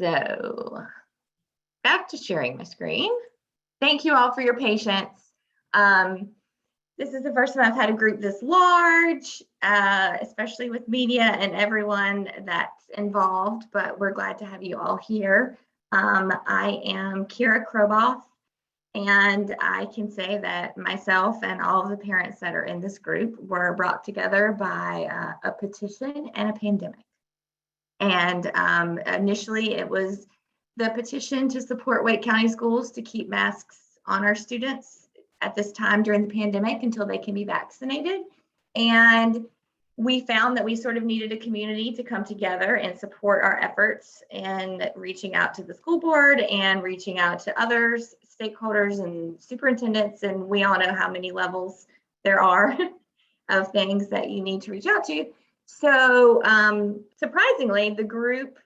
So back to sharing my screen. Thank you all for your patience. This is the first time I've had a group this large, especially with media and everyone that's involved, but we're glad to have you all here. I am Kira Kroboff, and I can say that myself and all of the parents that are in this group were brought together by a petition and a pandemic. And initially it was the petition to support Wake County schools to keep masks on our students at this time during the pandemic until they can be vaccinated. And we found that we sort of needed a community to come together and support our efforts in reaching out to the school board and reaching out to others, stakeholders and superintendents. And we all know how many levels there are of things that you need to reach out to. So surprisingly, the group,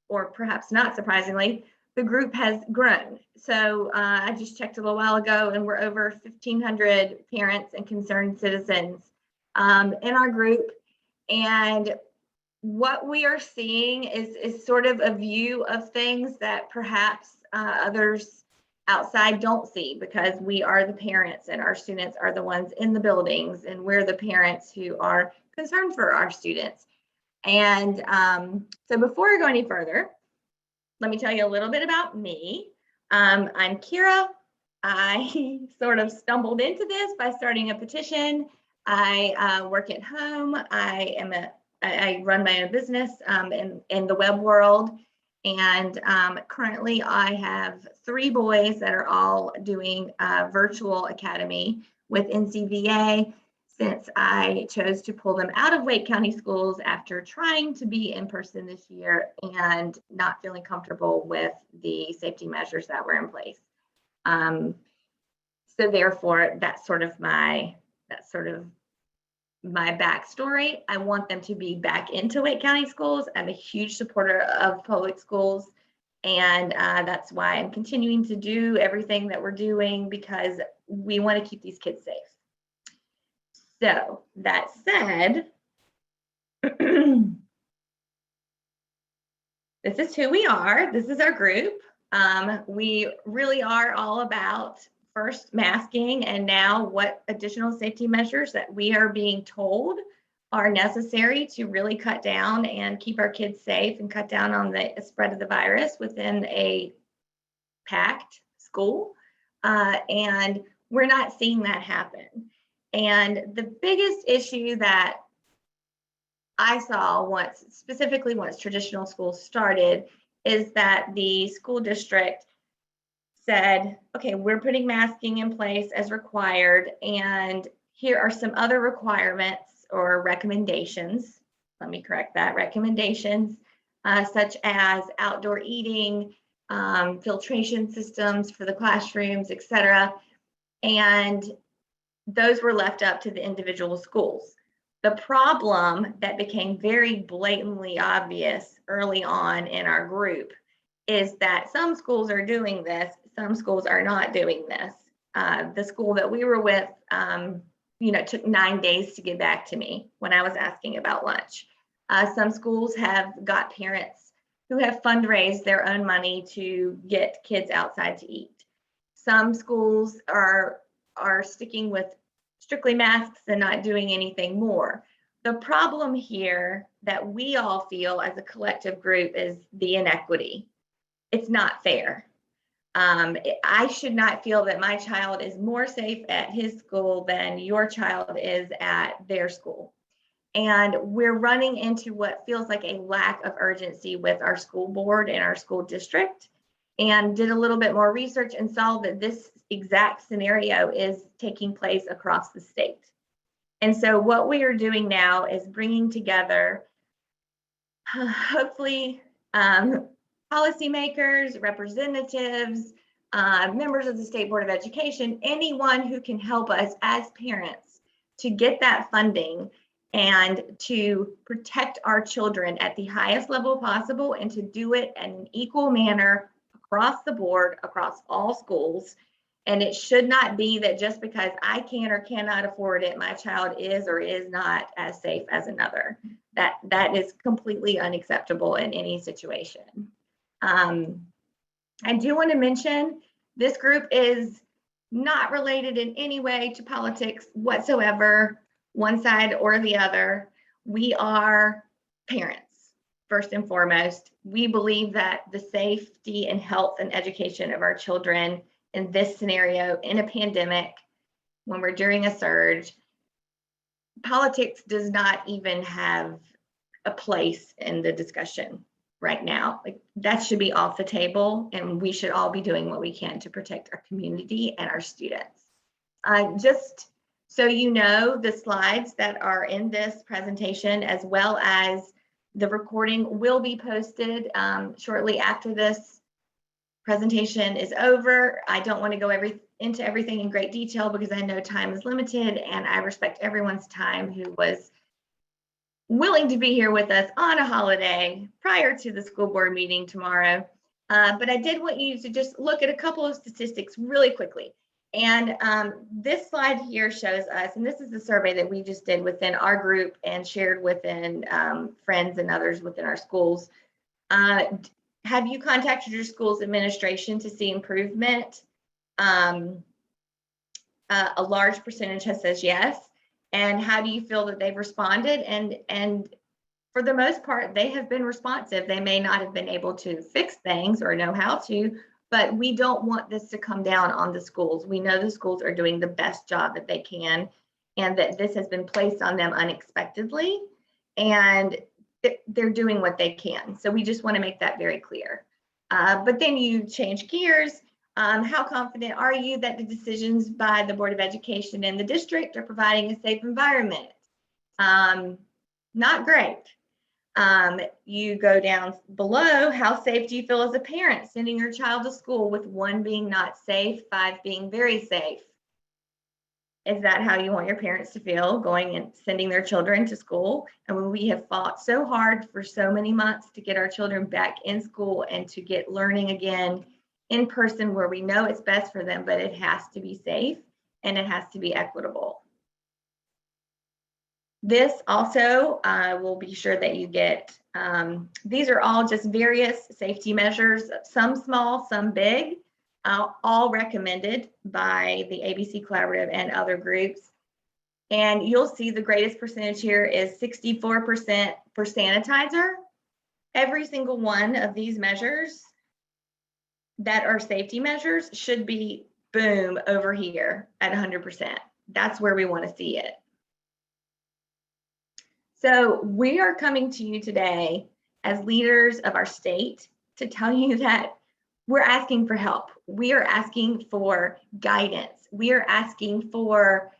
or perhaps not surprisingly, the group has grown. So I just checked a little while ago, and we're over 1,500 parents and concerned citizens in our group. And what we are seeing is sort of a view of things that perhaps others outside don't see, because we are the parents and our students are the ones in the buildings, and we're the parents who are concerned for our students. And so before I go any further, let me tell you a little bit about me. I'm Kira. I sort of stumbled into this by starting a petition. I work at home. I run my own business in the web world. And currently I have 3 boys that are all doing virtual academy with NCVA, since I chose to pull them out of Wake County schools after trying to be in person this year and not feeling comfortable with the safety measures that were in place. So therefore, that's sort of my backstory. I want them to be back into Wake County schools. I'm a huge supporter of public schools, and that's why I'm continuing to do everything that we're doing, because we want to keep these kids safe. So that said, this is who we are. This is our group. We really are all about first masking, and now what additional safety measures that we are being told are necessary to really cut down and keep our kids safe and cut down on the spread of the virus within a packed school. And we're not seeing that happen. And the biggest issue that I saw specifically once traditional schools started, is that the school district said, okay, we're putting masking in place as required, and here are some other requirements or recommendations. Let me correct that, recommendations, such as outdoor eating, filtration systems for the classrooms, etc. And those were left up to the individual schools. The problem that became very blatantly obvious early on in our group is that some schools are doing this, some schools are not doing this. The school that we were with, took 9 days to get back to me when I was asking about lunch. Some schools have got parents who have fundraised their own money to get kids outside to eat. Some schools are sticking with strictly masks and not doing anything more. The problem here that we all feel as a collective group is the inequity. It's not fair. I should not feel that my child is more safe at his school than your child is at their school. And we're running into what feels like a lack of urgency with our school board and our school district, and did a little bit more research and saw that this exact scenario is taking place across the state. And so what we are doing now is bringing together, hopefully, policymakers, representatives, members of the State Board of Education, anyone who can help us as parents to get that funding and to protect our children at the highest level possible, and to do it in an equal manner across the board, across all schools. And it should not be that just because I can or cannot afford it, my child is or is not as safe as another. That is completely unacceptable in any situation. I do want to mention this group is not related in any way to politics whatsoever, one side or the other. We are parents, first and foremost. We believe that the safety and health and education of our children in this scenario, in a pandemic, when we're during a surge, politics does not even have a place in the discussion right now. Like, that should be off the table, and we should all be doing what we can to protect our community and our students. Just so you know, the slides that are in this presentation, as well as the recording, will be posted shortly after this presentation is over. I don't want to go into everything in great detail because I know time is limited, and I respect everyone's time who was willing to be here with us on a holiday prior to the school board meeting tomorrow. But I did want you to just look at a couple of statistics really quickly. And this slide here shows us, and this is the survey that we just did within our group and shared within friends and others within our schools. Have you contacted your school's administration to see improvement? A large percentage has said yes. And how do you feel that they've responded? And for the most part, they have been responsive. They may not have been able to fix things or know how to, but we don't want this to come down on the schools. We know the schools are doing the best job that they can, and that this has been placed on them unexpectedly, and they're doing what they can. So we just want to make that very clear. But then you change gears. How confident are you that the decisions by the Board of Education and the district are providing a safe environment? Not great. You go down below, how safe do you feel as a parent sending your child to school with 1 being not safe, 5 being very safe? Is that how you want your parents to feel going and sending their children to school? And when we have fought so hard for so many months to get our children back in school and to get learning again in person where we know it's best for them, but it has to be safe and it has to be equitable. This also will be sure that you get, these are all just various safety measures, some small, some big, all recommended by the ABC Collaborative and other groups. And you'll see the greatest percentage here is 64% for sanitizer. Every single one of these measures that are safety measures should be boom over here at 100%. That's where we want to see it. So we are coming to you today as leaders of our state to tell you that we're asking for help. We are asking for guidance. We are asking for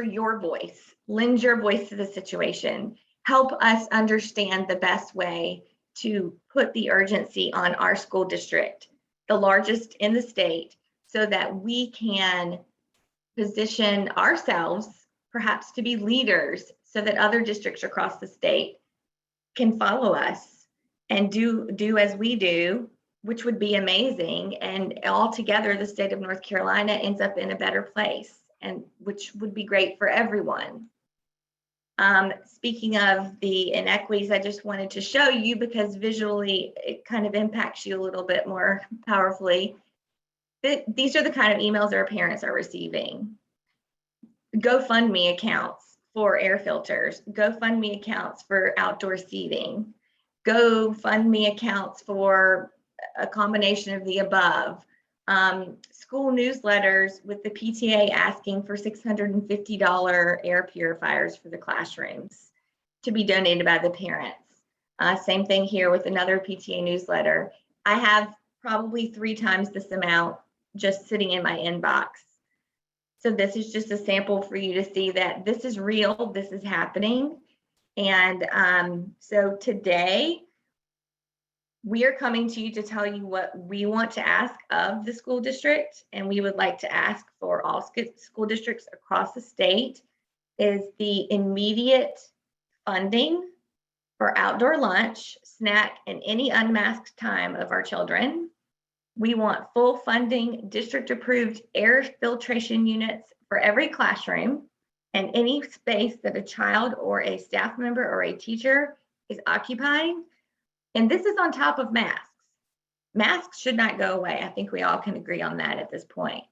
your voice. Lend your voice to the situation. Help us understand the best way to put the urgency on our school district, the largest in the state, so that we can position ourselves perhaps to be leaders so that other districts across the state can follow us and do as we do, which would be amazing. And altogether, the state of North Carolina ends up in a better place, and which would be great for everyone. Speaking of the inequities, I just wanted to show you because visually it kind of impacts you a little bit more powerfully. These are the kind of emails our parents are receiving. GoFundMe accounts for air filters, GoFundMe accounts for outdoor seating, GoFundMe accounts for a combination of the above. School newsletters with the PTA asking for $650 air purifiers for the classrooms to be donated by the parents. Same thing here with another PTA newsletter. I have probably 3 times this amount just sitting in my inbox. So this is just a sample for you to see that this is real, this is happening. And so today, we are coming to you to tell you what we want to ask of the school district, and we would like to ask for all school districts across the state is the immediate funding for outdoor lunch, snack, and any unmasked time of our children. We want full funding, district-approved air filtration units for every classroom and any space that a child or a staff member or a teacher is occupying. And this is on top of masks. Masks should not go away. I think we all can agree on that at this point.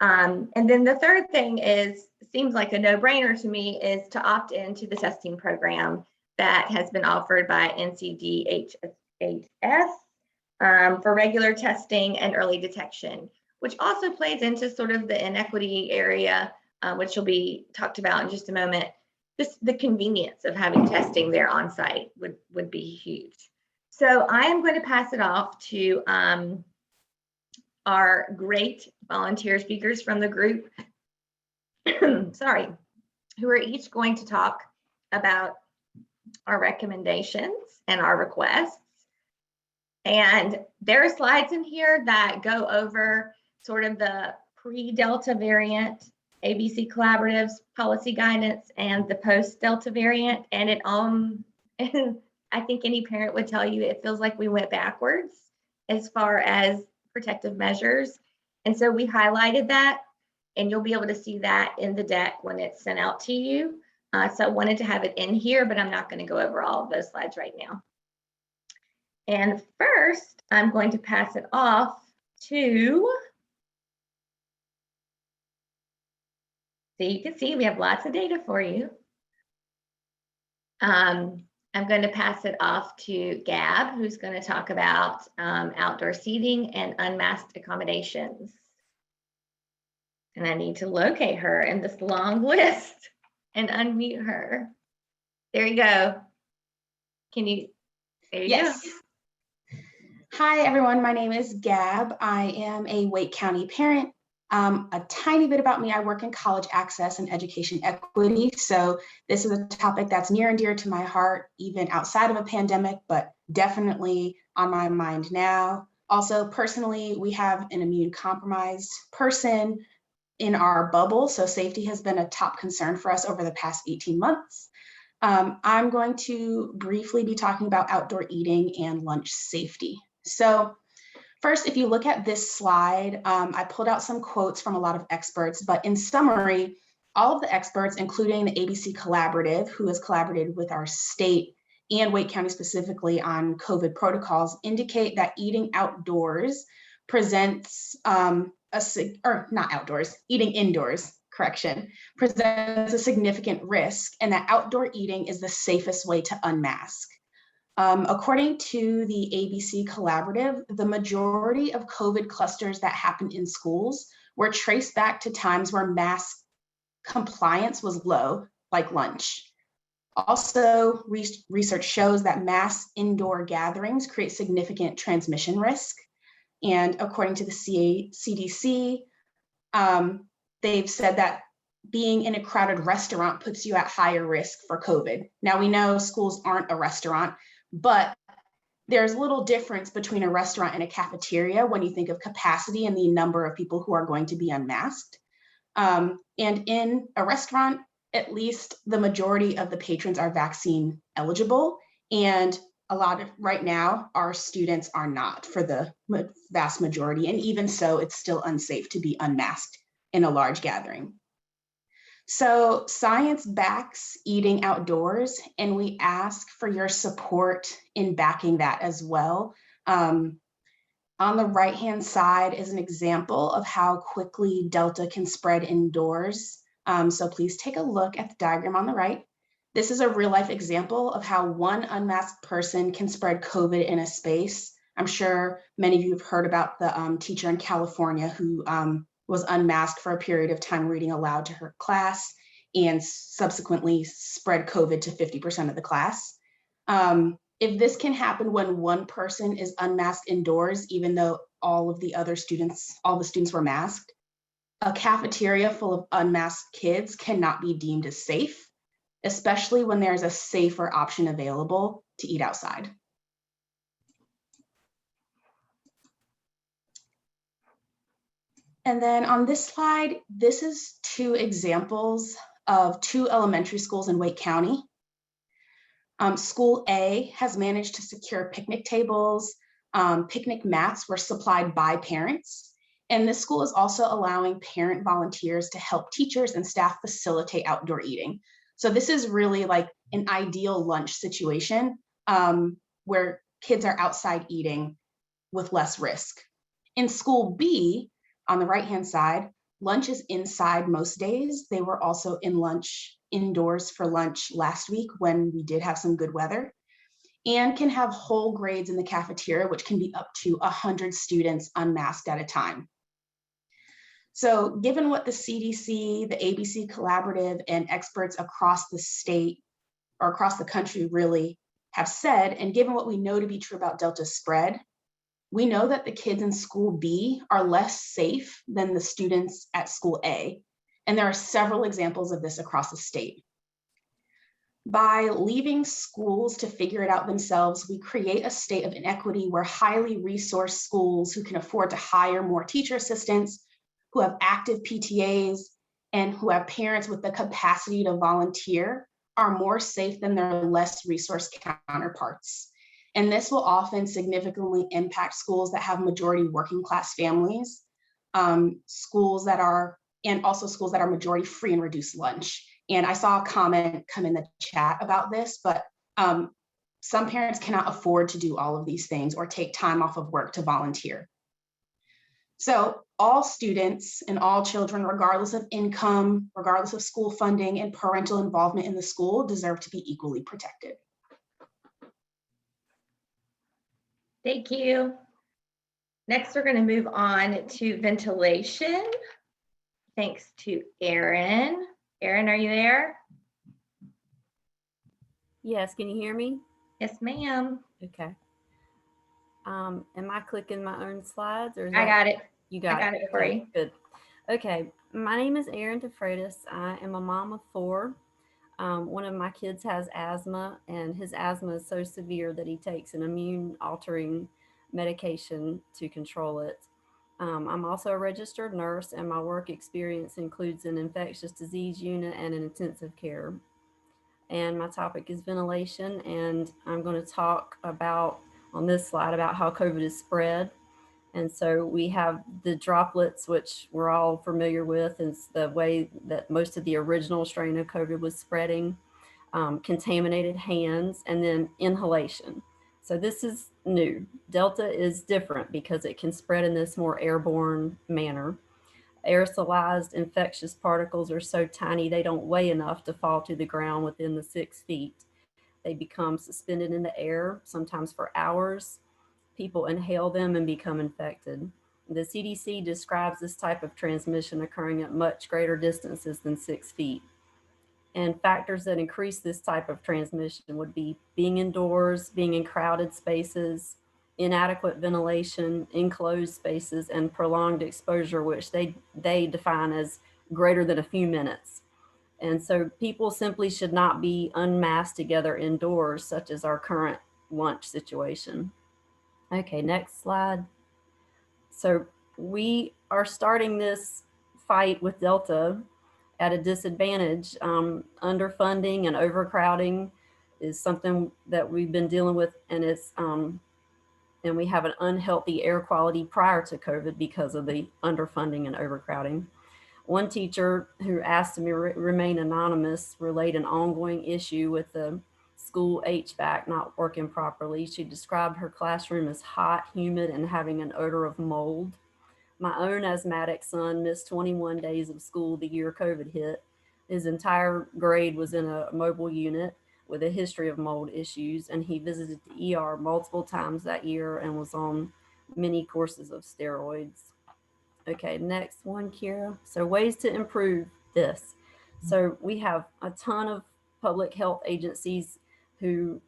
And then the third thing seems like a no-brainer to me, is to opt into the testing program that has been offered by NCDHHS for regular testing and early detection, which also plays into sort of the inequity area, which will be talked about in just a moment. Just the convenience of having testing there on site would be huge. So I am going to pass it off to our great volunteer speakers from the group, sorry, who are each going to talk about our recommendations and our requests. And there are slides in here that go over sort of the pre-Delta variant ABC Collaborative's policy guidance and the post-Delta variant. And it I think any parent would tell you it feels like we went backwards as far as protective measures. And so we highlighted that, and you'll be able to see that in the deck when it's sent out to you. So I wanted to have it in here, but I'm not going to go over all of those slides right now. And first, I'm going to pass it off to, so you can see we have lots of data for you. I'm going to pass it off to Gab, who's going to talk about outdoor seating and unmasked accommodations. And I need to locate her in this long list and unmute her. There you go. Can you, there you go. Hi, everyone. My name is Gab. I am a Wake County parent. A tiny bit about me, I work in college access and education equity. So this is a topic that's near and dear to my heart, even outside of a pandemic, but definitely on my mind now. Also, personally, we have an immune compromised person in our bubble. So safety has been a top concern for us over the past 18 months. I'm going to briefly be talking about outdoor eating and lunch safety. So first, if you look at this slide, I pulled out some quotes from a lot of experts, but in summary, all of the experts, including the ABC Collaborative, who has collaborated with our state and Wake County specifically on COVID protocols, indicate that eating outdoors presents eating indoors, presents a significant risk, and that outdoor eating is the safest way to unmask. According to the ABC Collaborative, the majority of COVID clusters that happened in schools were traced back to times where mask compliance was low, like lunch. Also, research shows that mass indoor gatherings create significant transmission risk. And according to the CDC, they've said that being in a crowded restaurant puts you at higher risk for COVID. Now, we know schools aren't a restaurant, but there's little difference between a restaurant and a cafeteria when you think of capacity and the number of people who are going to be unmasked. And in a restaurant, at least the majority of the patrons are vaccine eligible. And right now, our students are not, for the vast majority. And even so, it's still unsafe to be unmasked in a large gathering. So science backs eating outdoors, and we ask for your support in backing that as well. On the right-hand side is an example of how quickly Delta can spread indoors. So please take a look at the diagram on the right. This is a real-life example of how one unmasked person can spread COVID in a space. I'm sure many of you have heard about the teacher in California who was unmasked for a period of time reading aloud to her class and subsequently spread COVID to 50% of the class. If this can happen when one person is unmasked indoors, even though all the students were masked, a cafeteria full of unmasked kids cannot be deemed as safe, especially when there's a safer option available to eat outside. And then on this slide, this is two examples of two elementary schools in Wake County. School A has managed to secure picnic tables. Picnic mats were supplied by parents. And this school is also allowing parent volunteers to help teachers and staff facilitate outdoor eating. So this is really like an ideal lunch situation where kids are outside eating with less risk. In school B, on the right-hand side, lunch is inside most days. They were also indoors for lunch last week when we did have some good weather, and can have whole grades in the cafeteria, which can be up to 100 students unmasked at a time. So given what the CDC, the ABC Collaborative, and experts across the state or across the country really have said, and given what we know to be true about Delta spread, we know that the kids in school B are less safe than the students at school A. And there are several examples of this across the state. By leaving schools to figure it out themselves, we create a state of inequity where highly resourced schools who can afford to hire more teacher assistants, who have active PTAs, and who have parents with the capacity to volunteer are more safe than their less resourced counterparts. And this will often significantly impact schools that have majority working class families, schools that are majority free and reduced lunch. And I saw a comment come in the chat about this, but some parents cannot afford to do all of these things or take time off of work to volunteer. So all students and all children, regardless of income, regardless of school funding and parental involvement in the school, deserve to be equally protected. Thank you. Next, we're going to move on to ventilation. Thanks to Erin. Erin, are you there? Yes, can you hear me? Yes, ma'am. Okay. Am I clicking my own slides or is I got it. You got it. I got it for Okay, you. good. Okay, my name is Erin DeFreitas. I am a mom of 4. One of my kids has asthma, and his asthma is so severe that he takes an immune altering medication to control it. I'm also a registered nurse, and my work experience includes an infectious disease unit and an intensive care. And my topic is ventilation, and I'm going to talk about on this slide about how COVID is spread. And so we have the droplets, which we're all familiar with, and it's the way that most of the original strain of COVID was spreading, contaminated hands, and then inhalation. So this is new. Delta is different because it can spread in this more airborne manner. Aerosolized infectious particles are so tiny they don't weigh enough to fall to the ground within the 6 feet. They become suspended in the air, sometimes for hours. People inhale them and become infected. The CDC describes this type of transmission occurring at much greater distances than 6 feet. And factors that increase this type of transmission would be being indoors, being in crowded spaces, inadequate ventilation, enclosed spaces, and prolonged exposure, which they define as greater than a few minutes. And so people simply should not be unmasked together indoors, such as our current lunch situation. Okay, next slide. So we are starting this fight with Delta at a disadvantage. Underfunding and overcrowding is something that we've been dealing with, and it's and we have an unhealthy air quality prior to COVID because of the underfunding and overcrowding. One teacher who asked me to remain anonymous relayed an ongoing issue with the school HVAC not working properly. She described her classroom as hot, humid, and having an odor of mold. My own asthmatic son missed 21 days of school the year COVID hit. His entire grade was in a mobile unit with a history of mold issues, and he visited the ER multiple times that year and was on many courses of steroids. Okay, next one, Kira. So ways to improve this. So we have a ton of public health agencies who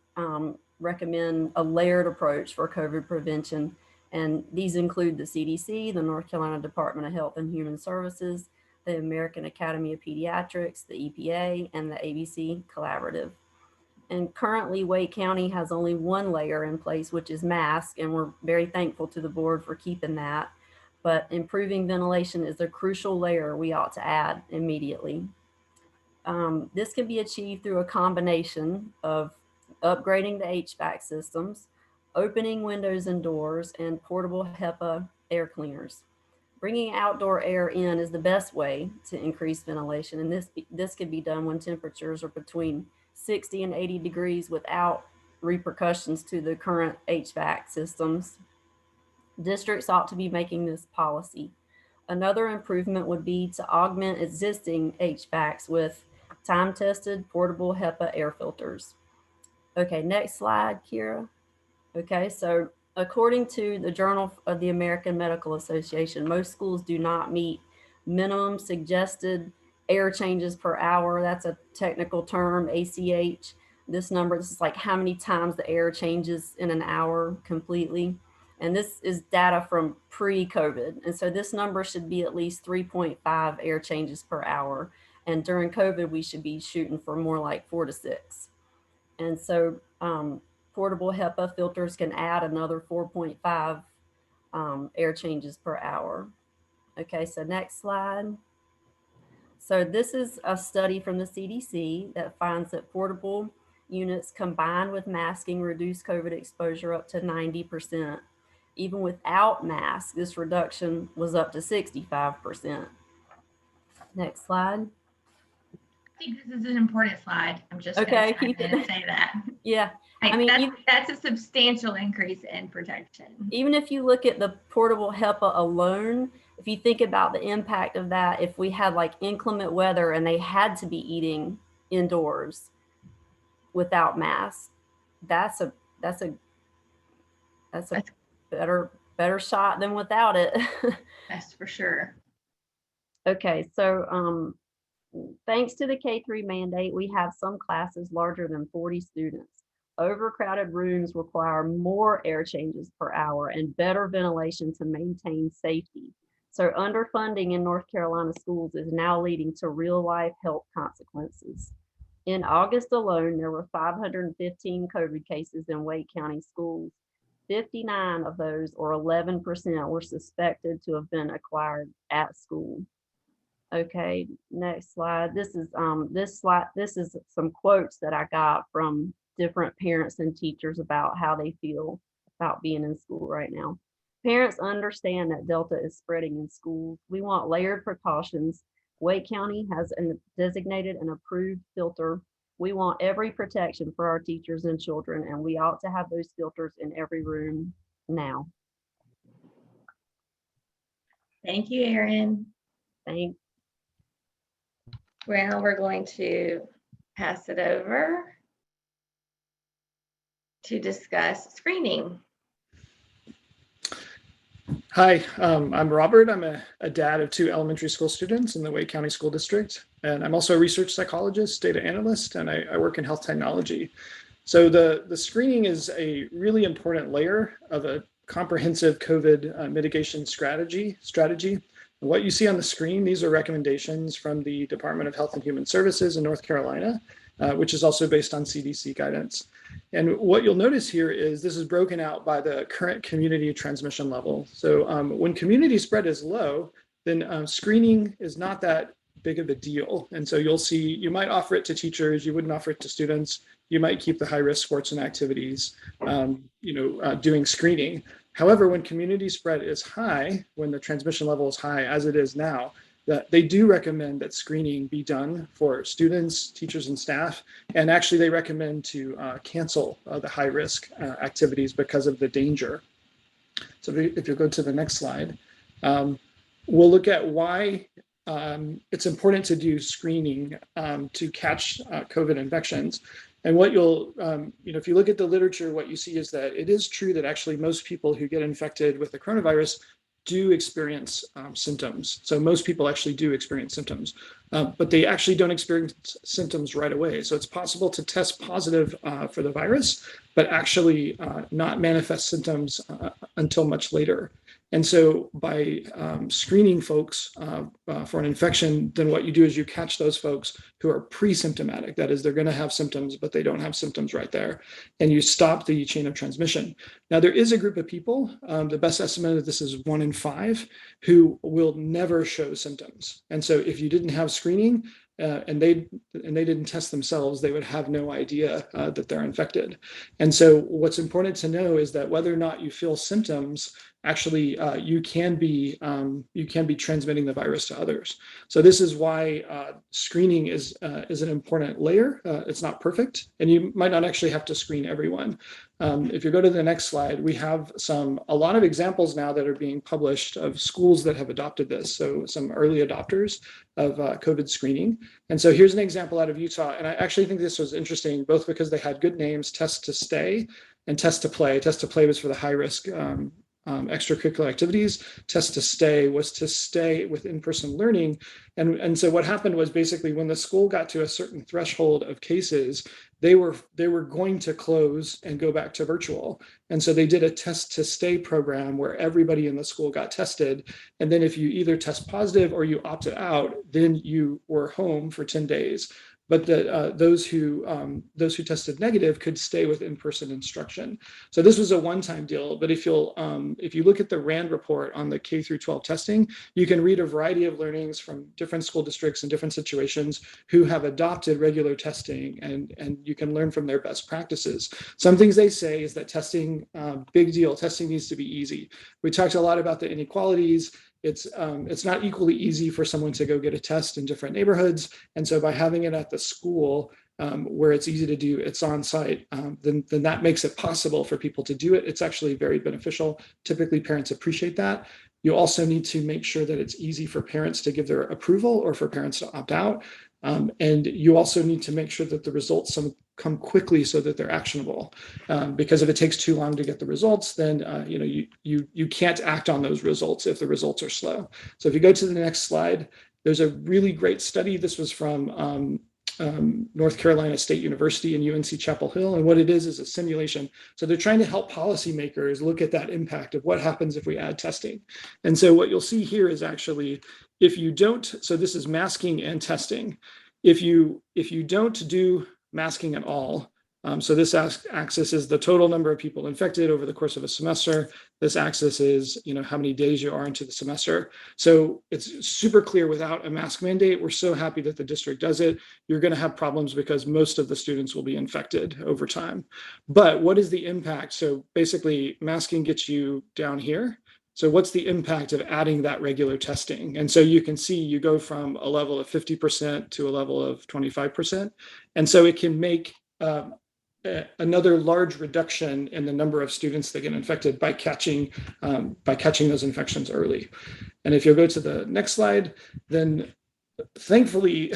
recommend a layered approach for COVID prevention. And these include the CDC, the North Carolina Department of Health and Human Services, the American Academy of Pediatrics, the EPA, and the ABC Collaborative. And currently, Wake County has only one layer in place, which is mask, and we're very thankful to the board for keeping that. But improving ventilation is a crucial layer we ought to add immediately. This can be achieved through a combination of upgrading the HVAC systems, opening windows and doors, and portable HEPA air cleaners. Bringing outdoor air in is the best way to increase ventilation, and this can be done when temperatures are between 60 and 80 degrees without repercussions to the current HVAC systems. Districts ought to be making this policy. Another improvement would be to augment existing HVACs with time-tested portable HEPA air filters. Okay, next slide, Kira. Okay, so according to the Journal of the American Medical Association, most schools do not meet minimum suggested air changes per hour. That's a technical term, ACH. This is like how many times the air changes in an hour completely. And this is data from pre-COVID. And so this number should be at least 3.5 air changes per hour. And during COVID, we should be shooting for more like 4 to 6. And so portable HEPA filters can add another 4.5 air changes per hour. Okay, so next slide. So this is a study from the CDC that finds that portable units combined with masking reduce COVID exposure up to 90%. Even without masks, this reduction was up to 65%. Next slide. I think this is an important slide. I'm just okay. Going to say that. Yeah. I mean, that's a substantial increase in protection. Even if you look at the portable HEPA alone, if you think about the impact of that, if we had like inclement weather and they had to be eating indoors without masks, that's a better shot than without it. That's for sure. Okay, so thanks to the K-3 mandate, we have some classes larger than 40 students. Overcrowded rooms require more air changes per hour and better ventilation to maintain safety. So underfunding in North Carolina schools is now leading to real-life health consequences. In August alone, there were 515 COVID cases in Wake County schools. 59 of those, or 11%, were suspected to have been acquired at school. Okay, next slide. This is some quotes that I got from different parents and teachers about how they feel about being in school right now. Parents understand that Delta is spreading in schools. We want layered precautions. Wake County has designated an approved filter. We want every protection for our teachers and children, and we ought to have those filters in every room now. Thank you, Erin. Thanks. Well, we're going to pass it over to discuss screening. Hi, I'm Robert. I'm a dad of 2 elementary school students in the Wake County School District, and I'm also a research psychologist, data analyst, and I work in health technology. So the screening is a really important layer of a comprehensive COVID mitigation strategy. What you see on the screen, these are recommendations from the Department of Health and Human Services in North Carolina, which is also based on CDC guidance. And what you'll notice here is this is broken out by the current community transmission level. So when community spread is low, then screening is not that big of a deal. And so you'll see, you might offer it to teachers, you wouldn't offer it to students, you might keep the high-risk sports and activities, doing screening. However, when community spread is high, when the transmission level is high, as it is now, that they do recommend that screening be done for students, teachers, and staff. And actually, they recommend to cancel the high-risk activities because of the danger. So if you go to the next slide, we'll look at why it's important to do screening to catch COVID infections. And what you'll, if you look at the literature, what you see is that it is true that actually most people who get infected with the coronavirus do experience symptoms. So most people actually do experience symptoms, but they actually don't experience symptoms right away. So it's possible to test positive for the virus, but actually not manifest symptoms until much later. And so by screening folks for an infection, then what you do is you catch those folks who are pre-symptomatic. That is, they're going to have symptoms, but they don't have symptoms right there. And you stop the chain of transmission. Now, there is a group of people, the best estimate of this is 1 in 5, who will never show symptoms. And so if you didn't have screening, and they didn't test themselves, they would have no idea that they're infected. And so what's important to know is that whether or not you feel symptoms actually you can be transmitting the virus to others. So this is why screening is an important layer. It's not perfect, and you might not actually have to screen everyone. If you go to the next slide, we have a lot of examples now that are being published of schools that have adopted this. So some early adopters of COVID screening. And so here's an example out of Utah. And I actually think this was interesting, both because they had good names, Test to Stay and Test to Play. Test to Play was for the high risk extracurricular activities. Test to Stay was to stay with in-person learning. And so what happened was basically when the school got to a certain threshold of cases, they were going to close and go back to virtual. And so they did a Test to Stay program where everybody in the school got tested. And then if you either test positive or you opted out, then you were home for 10 days. But those who tested negative could stay with in-person instruction. So this was a one-time deal. But if you look at the RAND report on the K through 12 testing, you can read a variety of learnings from different school districts and different situations who have adopted regular testing, and you can learn from their best practices. Some things they say is that testing, big deal, testing needs to be easy. We talked a lot about the inequalities. It's not equally easy for someone to go get a test in different neighborhoods. And so by having it at the school where it's easy to do, it's on site, then that makes it possible for people to do it. It's actually very beneficial. Typically parents appreciate that. You also need to make sure that it's easy for parents to give their approval or for parents to opt out. And you also need to make sure that the results come quickly so that they're actionable. Because if it takes too long to get the results, then you can't act on those results if the results are slow. So if you go to the next slide, there's a really great study. This was from North Carolina State University and UNC Chapel Hill. And what it is a simulation. So they're trying to help policymakers look at that impact of what happens if we add testing. And so what you'll see here is actually, if you don't, so this is masking and testing. If you don't do masking at all, so this axis is the total number of people infected over the course of a semester. This axis is, how many days you are into the semester. So it's super clear without a mask mandate. We're so happy that the district does it. You're going to have problems because most of the students will be infected over time. But what is the impact? So basically masking gets you down here. So what's the impact of adding that regular testing? And so you can see you go from a level of 50% to a level of 25%. And so it can make another large reduction in the number of students that get infected by catching those infections early. And if you'll go to the next slide, then thankfully,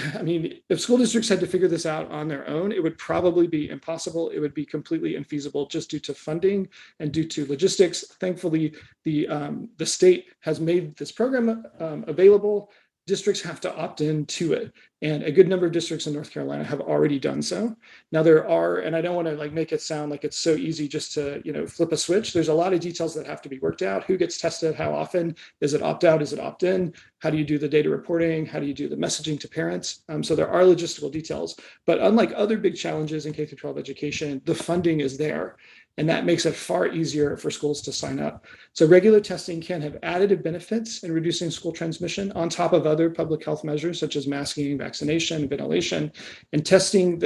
if school districts had to figure this out on their own, it would probably be impossible. It would be completely infeasible just due to funding and due to logistics. Thankfully, the state has made this program available. Districts have to opt into it. And a good number of districts in North Carolina have already done so. Now there are, and I don't want to make it sound like it's so easy just to, flip a switch. There's a lot of details that have to be worked out. Who gets tested? How often? Is it opt out? Is it opt in? How do you do the data reporting? How do you do the messaging to parents? So there are logistical details, but unlike other big challenges in K-12 education, the funding is there. And that makes it far easier for schools to sign up. So regular testing can have additive benefits in reducing school transmission on top of other public health measures such as masking, vaccination, ventilation, and testing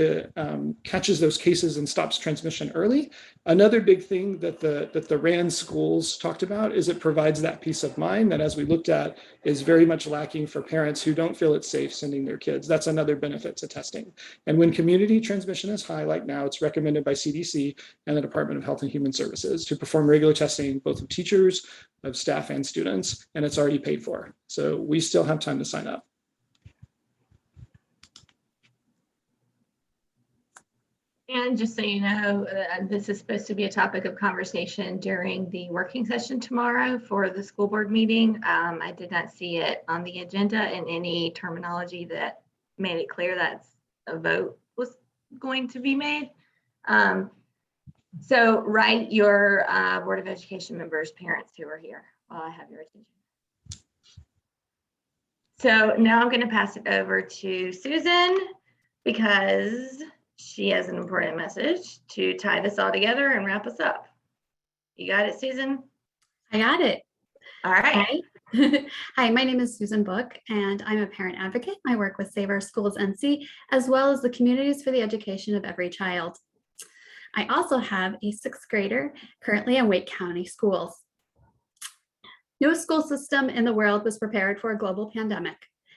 catches those cases and stops transmission early. Another big thing that the RAND schools talked about is it provides that peace of mind that, as we looked at, is very much lacking for parents who don't feel it's safe sending their kids. That's another benefit to testing. And when community transmission is high, like now, it's recommended by CDC and the Department of Health and Human Services to perform regular testing, both of teachers, of staff, and students, and it's already paid for. So we still have time to sign up. And just so you know, this is supposed to be a topic of conversation during the working session tomorrow for the school board meeting. I did not see it on the agenda in any terminology that made it clear that a vote was going to be made. So write your Board of Education members, parents who are here while I have your attention. So now I'm going to pass it over to Susan because she has an important message to tie this all together and wrap us up. You got it, Susan? I got it. All right. Hi. Hi, my name is Susan Book, and I'm a parent advocate. I work with Save Our Schools NC, as well as the Communities for the Education of Every Child. I also have a 6th grader currently in Wake County Schools. No school system in the world was prepared for a global pandemic.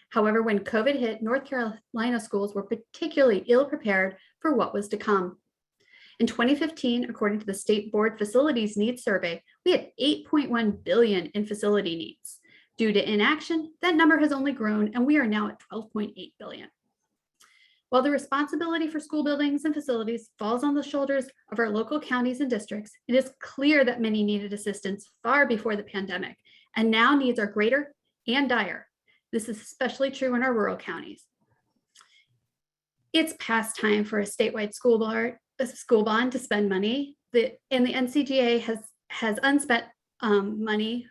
However, when COVID hit, North Carolina schools were particularly ill prepared for what was to come. In 2015, according to the State Board Facilities Needs Survey, we had $8.1 billion in facility needs. Due to inaction, that number has only grown, and we are now at $12.8 billion. While the responsibility for school buildings and facilities falls on the shoulders of our local counties and districts, it is clear that many needed assistance far before the pandemic, and now needs are greater and dire. This is especially true in our rural counties. It's past time for a statewide school bond to spend money. The NCDA has unspent money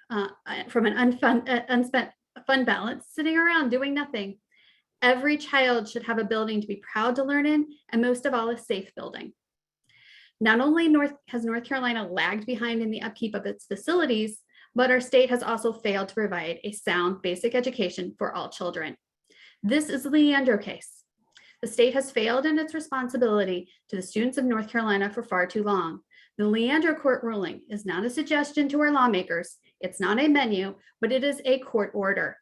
from an unspent fund balance sitting around doing nothing. Every child should have a building to be proud to learn in, and most of all, a safe building. Not only has North Carolina lagged behind in the upkeep of its facilities, but our state has also failed to provide a sound basic education for all children. This is the Leandro case. The state has failed in its responsibility to the students of North Carolina for far too long. The Leandro court ruling is not a suggestion to our lawmakers. It's not a menu, but it is a court order.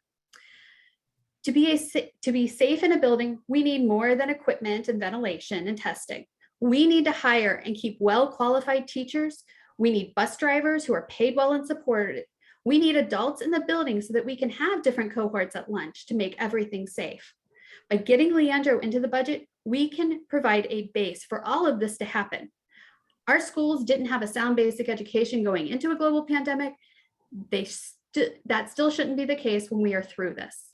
To be safe in a building, we need more than equipment and ventilation and testing. We need to hire and keep well-qualified teachers. We need bus drivers who are paid well and supported. We need adults in the building so that we can have different cohorts at lunch to make everything safe. By getting Leandro into the budget, we can provide a base for all of this to happen. Our schools didn't have a sound basic education going into a global pandemic. That still shouldn't be the case when we are through this.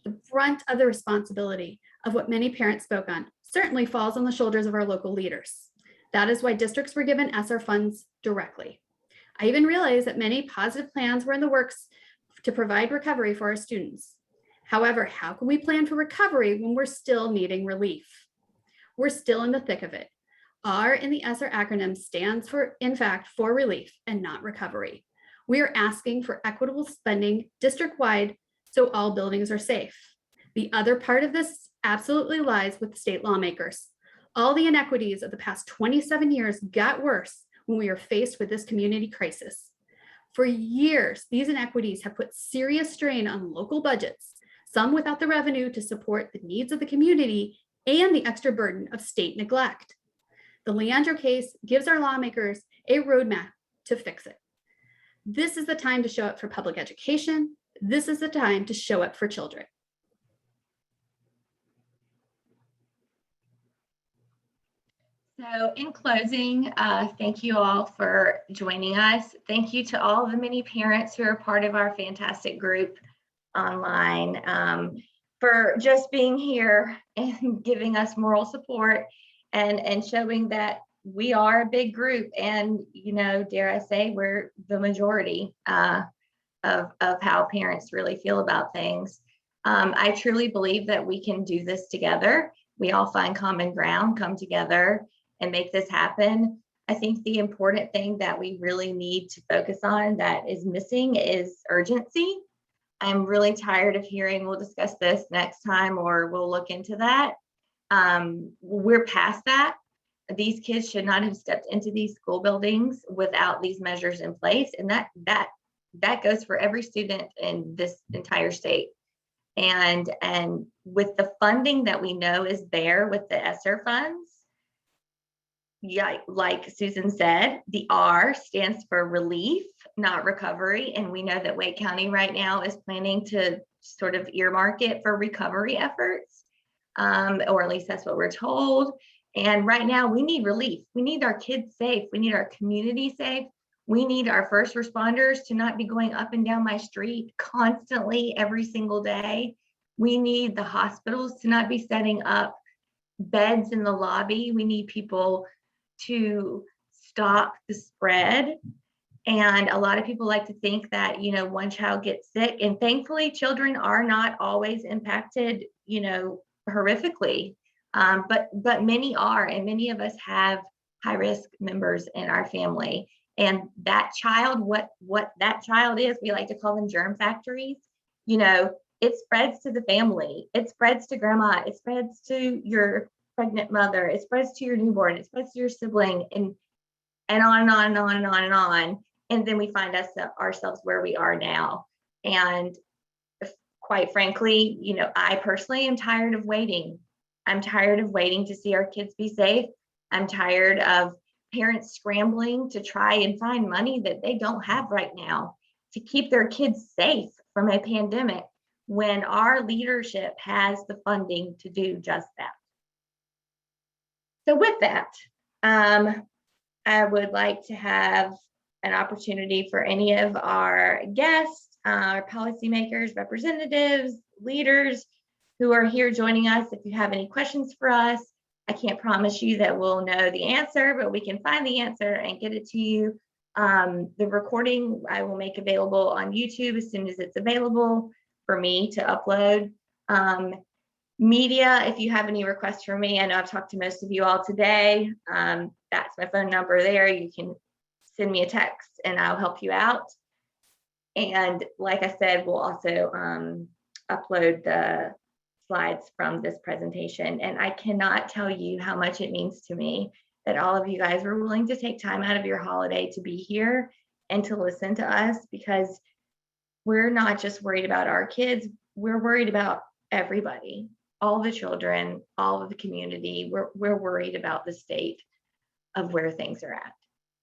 The brunt of the responsibility of what many parents spoke on certainly falls on the shoulders of our local leaders. That is why districts were given ESSER funds directly. I even realized that many positive plans were in the works to provide recovery for our students. However, how can we plan for recovery when we're still needing relief? We're still in the thick of it. R in the ESSER acronym stands for, in fact, for relief and not recovery. We are asking for equitable spending district-wide so all buildings are safe. The other part of this absolutely lies with state lawmakers. All the inequities of the past 27 years got worse when we were faced with this community crisis. For years, these inequities have put serious strain on local budgets, some without the revenue to support the needs of the community and the extra burden of state neglect. The Leandro case gives our lawmakers a roadmap to fix it. This is the time to show up for public education. This is the time to show up for children. So in closing, thank you all for joining us. Thank you to all the many parents who are part of our fantastic group online, for just being here and giving us moral support and showing that we are a big group, and, you know, dare I say, we're the majority of how parents really feel about things. I truly believe that we can do this together. We all find common ground, come together and make this happen. I think the important thing that we really need to focus on that is missing is urgency. I'm really tired of hearing, we'll discuss this next time, or we'll look into that. We're past that. These kids should not have stepped into these school buildings without these measures in place. And that goes for every student in this entire state. And with the funding that we know is there with the ESSER funds, yeah, like Susan said, the R stands for relief, not recovery. And we know that Wake County right now is planning to sort of earmark it for recovery efforts, or at least that's what we're told. And right now we need relief. We need our kids safe. We need our community safe. We need our first responders to not be going up and down my street constantly every single day. We need the hospitals to not be setting up beds in the lobby. We need people to stop the spread. And a lot of people like to think that, you know, one child gets sick, and thankfully children are not always impacted, you know, horrifically. But many are, and many of us have high risk members in our family. And that child, what that child is, we like to call them germ factories. You know, it spreads to the family, it spreads to grandma, it spreads to your pregnant mother, it spreads to your newborn, it spreads to your sibling, and on and on and on and on and on. And then we find ourselves where we are now. And quite frankly, you know, I personally am tired of waiting. I'm tired of waiting to see our kids be safe. I'm tired of parents scrambling to try and find money that they don't have right now to keep their kids safe from a pandemic when our leadership has the funding to do just that. So with that, I would like to have an opportunity for any of our guests, our policymakers, representatives, leaders who are here joining us. If you have any questions for us, I can't promise you that we'll know the answer, but we can find the answer and get it to you. The recording I will make available on YouTube as soon as it's available for me to upload. Media, if you have any requests for me, I know I've talked to most of you all today. That's my phone number there. You can send me a text and I'll help you out. And like I said, we'll also upload the slides from this presentation. And I cannot tell you how much it means to me that all of you guys were willing to take time out of your holiday to be here and to listen to us, because we're not just worried about our kids, we're worried about everybody, all the children, all of the community. We're worried about the state of where things are at.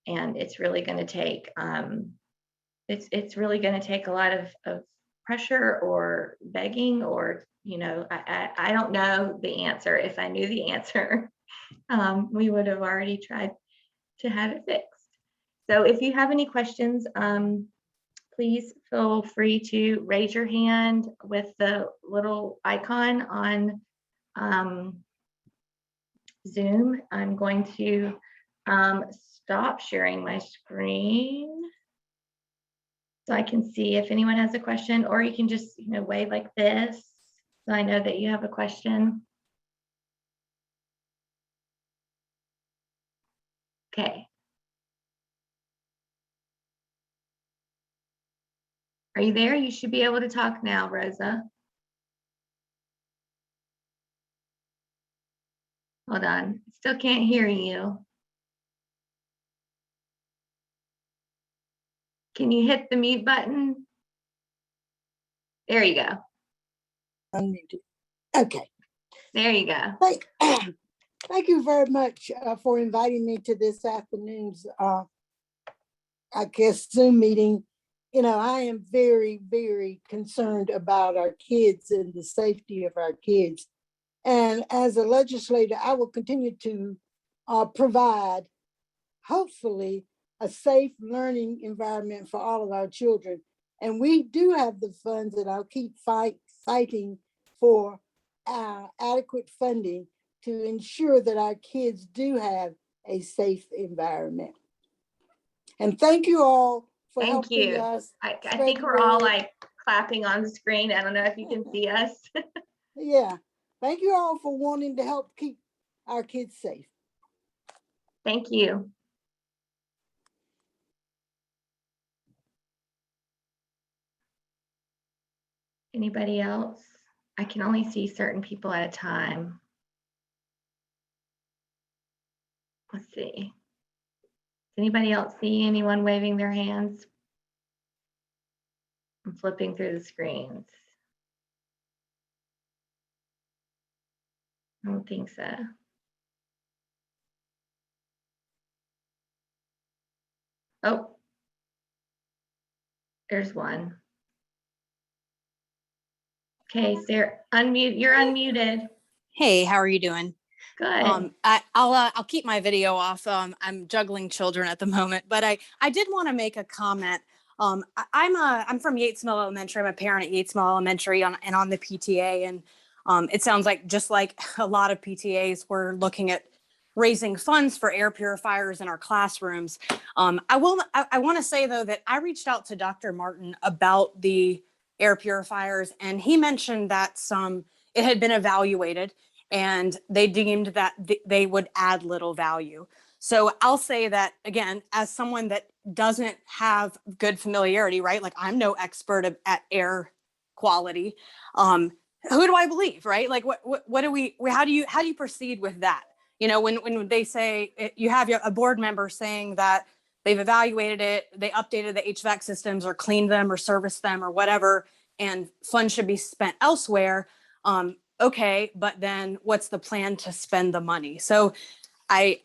And it's really going to take, it's really going to take a lot of pressure or begging, or, you know, I don't know the answer. If I knew the answer, we would have already tried to have it fixed. So if you have any questions, please feel free to raise your hand with the little icon on Zoom. I'm going to stop sharing my screen so I can see if anyone has a question, or you can just, you know, wave like this so I know that you have a question. Okay. Are you there? You should be able to talk now, Rosa. Hold on, still can't hear you. Can you hit the mute button? There you go. Unmuted. Okay. There you go. Thank you very much for inviting me to this afternoon's, I guess, Zoom meeting. You know, I am very, very concerned about our kids and the safety of our kids. And as a legislator, I will continue to provide, hopefully, a safe learning environment for all of our children. And we do have the funds, and I'll keep fighting for adequate funding to ensure that our kids do have a safe environment. And thank you all for helping us. I think we're all like clapping on the screen. I don't know if you can see us. Yeah. Thank you all for wanting to help keep our kids safe. Thank you. Anybody else? I can only see certain people at a time. Let's see. Does anybody else see anyone waving their hands? I'm flipping through the screens. I don't think so. Oh, there's one. Okay, Sarah, unmute. You're unmuted. Hey, how are you doing? Good. I'll keep my video off. I'm juggling children at the moment, but I did want to make a comment. I'm from Yates Mill Elementary. I'm a parent at Yates Mill Elementary and on the PTA, and it sounds like just like a lot of PTAs, we're looking at raising funds for air purifiers in our classrooms. I want to say though that I reached out to Dr. Martin about the air purifiers, and he mentioned that it had been evaluated and they deemed that they would add little value. So I'll say that again, as someone that doesn't have good familiarity, right? Like I'm no expert at air quality. Who do I believe, right? Like what do we, how do you proceed with that? You know, when they say you have a board member saying that they've evaluated it, they updated the HVAC systems or cleaned them or serviced them or whatever, and funds should be spent elsewhere. Okay, but then what's the plan to spend the money? So I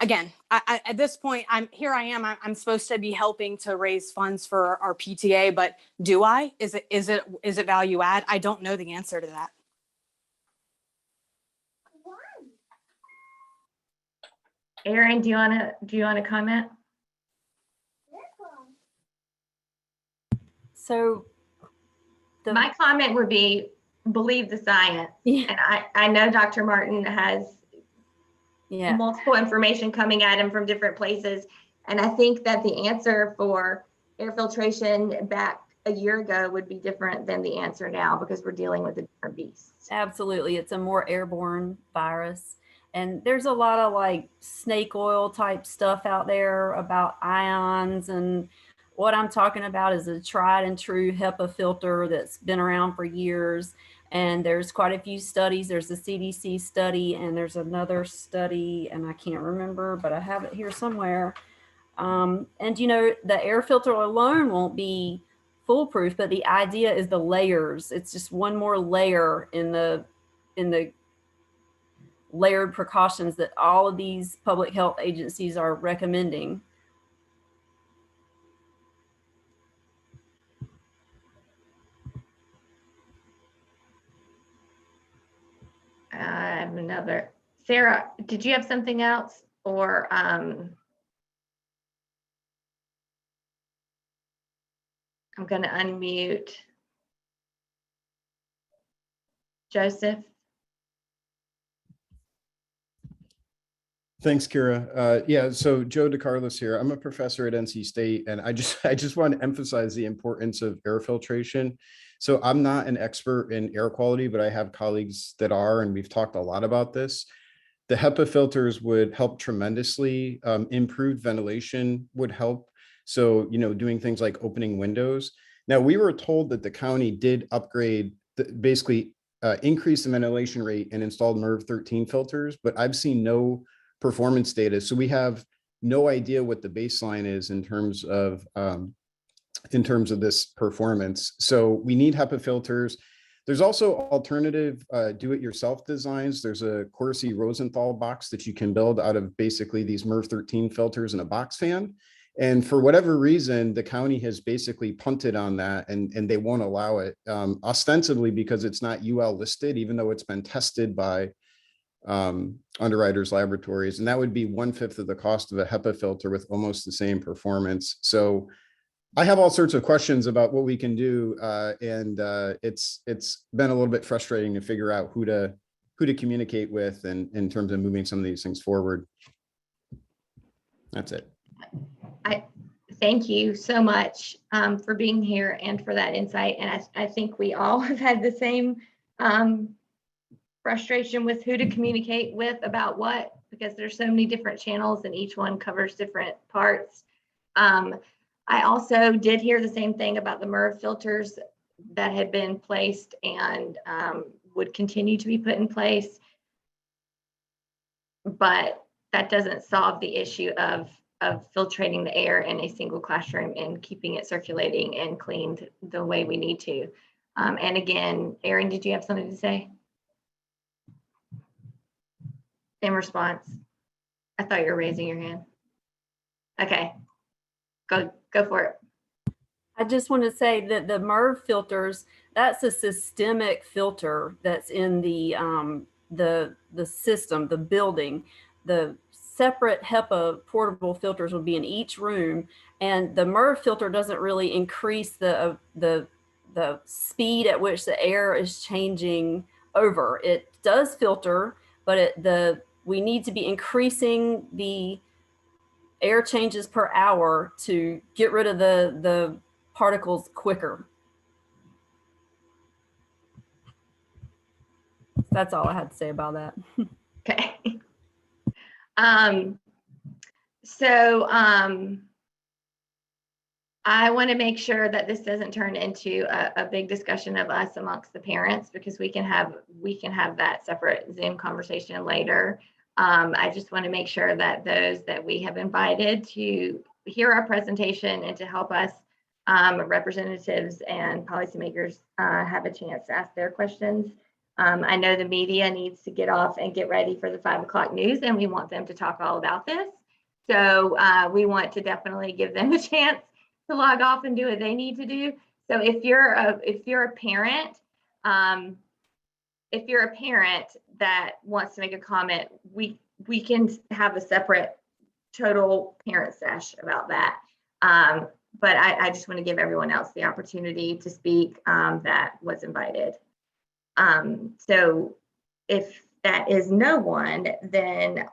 at this point, I'm supposed to be helping to raise funds for our PTA, but do I? Is it value add? I don't know the answer to that. Erin, do you want to comment? So my comment would be believe the science. Yeah. And I know Dr. Martin has multiple information coming at him from different places. And I think that the answer for air filtration back a year ago would be different than the answer now, because we're dealing with a different beast. Absolutely. It's a more airborne virus. And there's a lot of like snake oil type stuff out there about ions. And what I'm talking about is a tried and true HEPA filter that's been around for years. And there's quite a few studies. There's a CDC study, and there's another study, and I can't remember, but I have it here somewhere. And you know, the air filter alone won't be foolproof, but the idea is the layers. It's just one more layer in the layered precautions that all of these public health agencies are recommending. I have another. Sarah, did you have something else, or I'm going to unmute Joseph. Thanks, Kira. Yeah, so Joe DeCarlos here. I'm a professor at NC State, and I just want to emphasize the importance of air filtration. So I'm not an expert in air quality, but I have colleagues that are, and we've talked a lot about this. The HEPA filters would help tremendously. Improved ventilation would help. So, you know, doing things like opening windows. Now, we were told that the county did upgrade, basically increase the ventilation rate and installed MERV 13 filters, but I've seen no performance data. So we have no idea what the baseline is in terms of this performance. So we need HEPA filters. There's also alternative do-it-yourself designs. There's a Corsi Rosenthal box that you can build out of basically these MERV 13 filters and a box fan. And for whatever reason, the county has basically punted on that, and they won't allow it, ostensibly because it's not UL listed, even though it's been tested by Underwriters Laboratories. And that would be 1/5 of the cost of a HEPA filter with almost the same performance. So I have all sorts of questions about what we can do, and it's been a little bit frustrating to figure out who to communicate with, and in terms of moving some of these things forward. That's it. I thank you so much for being here and for that insight. And I think we all have had the same frustration with who to communicate with about what, because there's so many different channels and each one covers different parts. I also did hear the same thing about the MERV filters that had been placed and would continue to be put in place. But that doesn't solve the issue of filtrating the air in a single classroom and keeping it circulating and cleaned the way we need to. And again, Erin, did you have something to say in response? I thought you were raising your hand. Okay, go for it. I just want to say that the MERV filters, that's a systemic filter that's in the system, the building. The separate HEPA portable filters will be in each room, and the MERV filter doesn't really increase the speed at which the air is changing over. It does filter, but we need to be increasing the air changes per hour to get rid of the particles quicker. That's all I had to say about that. Okay. I want to make sure that this doesn't turn into a big discussion of us amongst the parents, because we can have that separate Zoom conversation later. I just want to make sure that those that we have invited to hear our presentation and to help us representatives and policymakers have a chance to ask their questions. I know the media needs to get off and get ready for the 5 o'clock news, and we want them to talk all about this. So we want to definitely give them a chance to log off and do what they need to do. So if you're a parent, that wants to make a comment, we can have a separate total parent sesh about that. But I just want to give everyone else the opportunity to speak that was invited. So if that is no one, then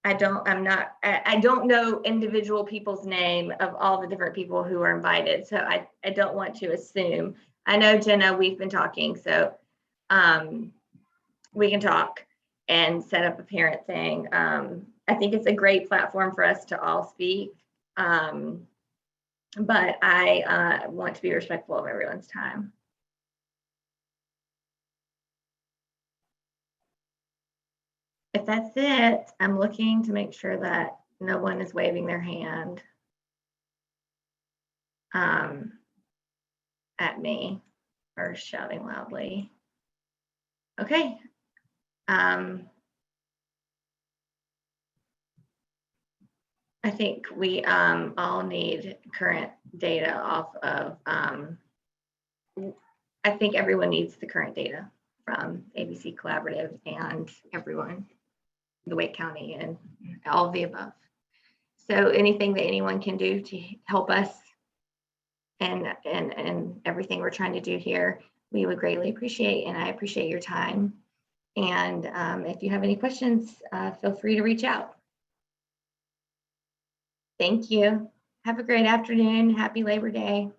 I don't know individual people's name of all the different people who are invited. So I don't want to assume. I know, Jenna, we've been talking, so we can talk and set up a parent thing. I think it's a great platform for us to all speak. But I want to be respectful of everyone's time. If that's it, I'm looking to make sure that no one is waving their hand at me or shouting loudly. Okay. I think we all need current data off of, I think everyone needs the current data from ABC Collaborative and everyone, the Wake County and all of the above. So anything that anyone can do to help us and everything we're trying to do here, we would greatly appreciate, and I appreciate your time. And if you have any questions, feel free to reach out. Thank you. Have a great afternoon. Happy Labor Day.